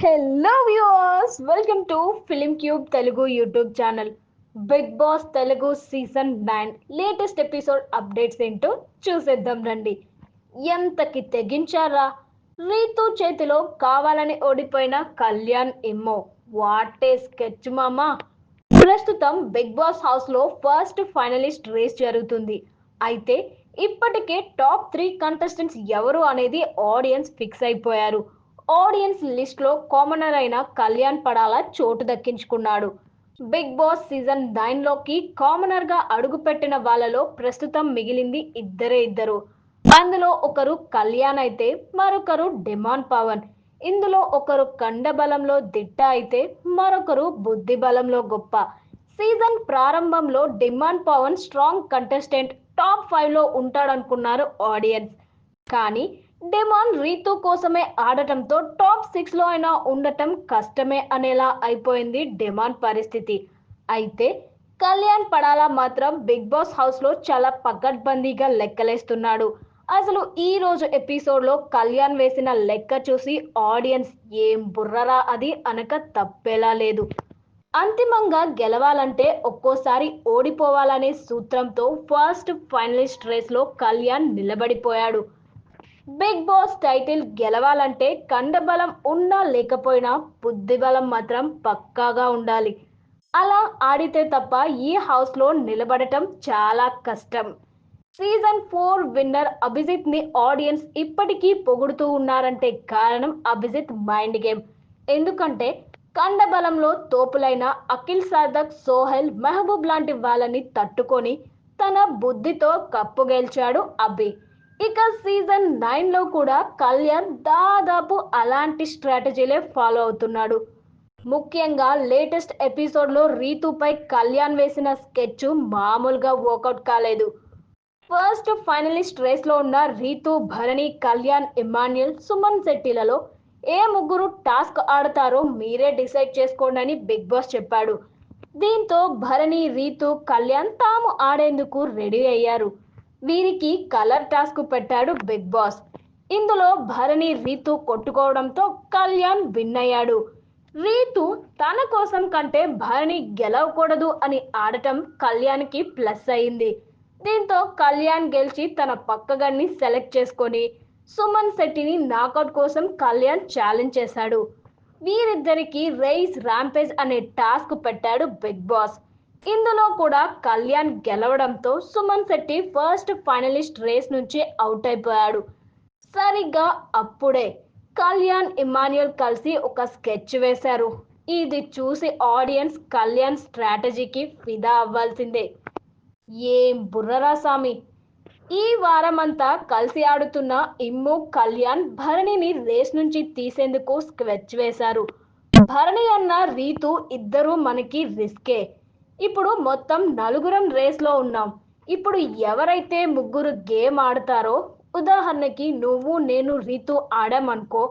Hello viewers, welcome to Film Cube Telugu YouTube channel. Bigg Boss Telugu season 9 latest episode updates ఏంటో చూసేద్దాం రండి. ఎంతకి తెగించారా? రీతు చేతిలో కావాలని ఓడిపోయిన కళ్యాణ్ ఎమ్మో వాటే స్కెచ్ మామా. ప్రస్తుతం బిగ్ బాస్ హౌస్ లో ఫస్ట్ ఫైనలిస్ట్ రేస్ జరుగుతుంది. అయితే ఇప్పటికే టాప్ 3 కంటెస్టెంట్స్ ఎవరు అనేది ఆడియన్స్ ఫిక్స్ అయిపోయారు. ఆడియన్స్ లిస్ట్ లో కామనర్ అయిన కళ్యాణ్ పడాల చోటు దక్కించుకున్నాడు. బిగ్ బాస్ సీజన్ 9 లోకి కామనర్ గా అడుగుపెట్టిన వాళ్ళలో ప్రస్తుతం మిగిలింది ఇద్దరు. అందులో ఒకరు కళ్యాణ్ అయితే మరొకరు డిమాండ్ పవన్. ఇందులో ఒకరు కండబలంలో దిట్ట అయితే మరొకరు బుద్ధి బలంలో గొప్ప. సీజన్ ప్రారంభంలో demand Pawan strong contestant, top 5 లో ఉంటాడనుకున్నారు ఆడియన్స్. కానీ డిమాండ్ రీతు కోసమే ఆడటంతో టాప్ 6 లో అయినా ఉండటం కష్టమే అనేలా అయిపోయింది డిమాండ్ పరిస్థితి. అయితే కళ్యాణ్ పడాలా మాత్రం బిగ్ బాస్ హౌస్ లో చాలా పకడ్బందీగా లెక్కలేస్తున్నాడు. అసలు ఈ రోజు ఎపిసోడ్ లో కళ్యాణ్ వేసిన లెక్క చూసి ఆడియన్స్ ఏం బుర్రరా అది అనక తప్పేలా లేదు. అంతిమంగా గెలవాలంటే ఒక్కోసారి ఓడిపోవాలనే సూత్రంతో ఫస్ట్ ఫైనలిస్ట్ రేస్ లో కళ్యాణ్ నిలబడిపోయాడు. బిగ్ బాస్ టైటిల్ గెలవాలంటే కండబలం ఉన్నా లేకపోయినా బుద్ధిబలం మాత్రం పక్కాగా ఉండాలి. అలా ఆడితే తప్ప ఈ హౌస్ లో నిలబడటం చాలా కష్టం. సీజన్ 4 విన్నర్ అభిజిత్ ని ఆడియన్స్ ఇప్పటికీ పొగుడుతూ ఉన్నారంటే కారణం అభిజిత్ మైండ్ గేమ్. ఎందుకంటే కండబలంలో తోపులైన అఖిల్ సాధక్, సోహెల్, మెహబూబ్ లాంటి వాళ్ళని తట్టుకొని తన బుద్ధితో కప్పు గెలిచాడు అభి. ఇక సీజన్ 9 లో కూడా కళ్యాణ్ దాదాపు అలాంటి స్ట్రాటజీలే ఫాలో అవుతున్నాడు. ముఖ్యంగా లేటెస్ట్ ఎపిసోడ్ లో రీతుపై కళ్యాణ్ వేసిన స్కెచ్ మామూలుగా వర్కౌట్ కాలేదు. ఫస్ట్ ఫైనలిస్ట్ రేస్ లో ఉన్న రీతు, భరణి, కళ్యాణ్, ఇమాన్యుయల్, సుమన్ శెట్టిలలో ఏ ముగ్గురు టాస్క్ ఆడతారో మీరే డిసైడ్ చేసుకోండి అని బిగ్ బాస్ చెప్పాడు. దీంతో భరణి, రీతు, కళ్యాణ్ తాము ఆడేందుకు రెడీ అయ్యారు. వీరికి కలర్ టాస్క్ పెట్టాడు బిగ్ బాస్. ఇందులో భరణి, రీతు కొట్టుకోవడంతో కళ్యాణ్ విన్ అయ్యాడు. రీతు తన కోసం కంటే భరణి గెలవకూడదు అని ఆడటం కళ్యాణ్కి ప్లస్ అయింది. దీంతో కళ్యాణ్ గెలిచి తన పక్కగాన్ని సెలెక్ట్ చేసుకొని సుమన్ శెట్టిని నాకౌట్ కోసం కళ్యాణ్ ఛాలెంజ్ చేశాడు. వీరిద్దరికి రేస్ ర్యాంపేజ్ అనే టాస్క్ పెట్టాడు బిగ్ బాస్. ఇందులో కూడా కళ్యాణ్ గెలవడంతో Suman Shetty first finalist race నుంచి అవుట్ అయిపోయాడు. సరిగ్గా అప్పుడే కళ్యాణ్, ఇమాన్యుయల్ కలిసి ఒక స్కెచ్ వేశారు. ఇది చూసి ఆడియన్స్ కళ్యాణ్ స్ట్రాటజీకి ఫిదా అవ్వాల్సిందే. ఏం బుర్రరా సామి. ఈ వారమంతా కలిసి ఆడుతున్న ఇమ్ము, కళ్యాణ్ భరణిని రేస్ నుంచి తీసేందుకు స్కెచ్ వేశారు. భరణి అన్న రీతు ఇద్దరు మనకి రిస్కే. ఇప్పుడు మొత్తం నలుగురం రేస్ లో ఉన్నాం. ఇప్పుడు ఎవరైతే ముగ్గురు గేమ్ ఆడతారో, ఉదాహరణకి నువ్వు, నేను, రీతు ఆడామనుకో,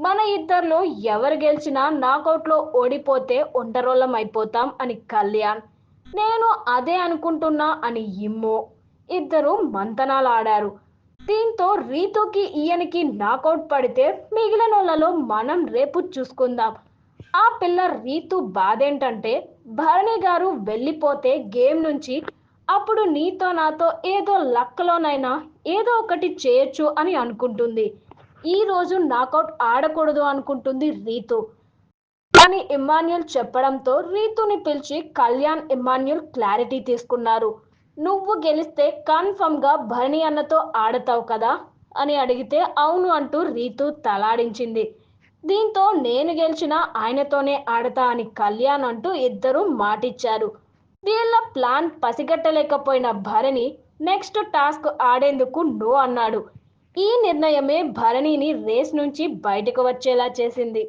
మన ఇద్దరిలో ఎవరు గెలిచినా నాకౌట్ లో ఓడిపోతే ఒంటరోళ్ళం అయిపోతాం అని కళ్యాణ్, నేను అదే అనుకుంటున్నా అని ఇమ్ము ఇద్దరు మంతనాలు ఆడారు. దీంతో రీతుకి, ఈయనకి నాకౌట్ పడితే మిగిలినోళ్ళలో మనం రేపు చూసుకుందాం. ఆ పిల్ల రీతు బాధేంటంటే భరణి గారు వెళ్ళిపోతే గేమ్ నుంచి అప్పుడు నీతో నాతో ఏదో లక్కలోనైనా ఏదో ఒకటి చేయొచ్చు అని అనుకుంటుంది. ఈ రోజు నాకౌట్ ఆడకూడదు అనుకుంటుంది రీతు అని ఇమాన్యుయల్ చెప్పడంతో రీతుని పిలిచి కళ్యాణ్, ఇమాన్యుయల్ క్లారిటీ తీసుకున్నారు. నువ్వు గెలిస్తే కన్ఫర్మ్ గా భరణి అన్నతో ఆడతావు కదా అని అడిగితే అవును అంటూ రీతు తలాడించింది. దీంతో నేను గెలిచినా ఆయనతోనే ఆడతా అని కళ్యాణ్ అంటూ ఇద్దరు మాటిచ్చారు. వీళ్ళ ప్లాన్ పసిగట్టలేకపోయిన భరణి నెక్స్ట్ టాస్క్ ఆడేందుకు నో అన్నాడు. ఈ నిర్ణయమే భరణిని రేస్ నుంచి బయటకు వచ్చేలా చేసింది.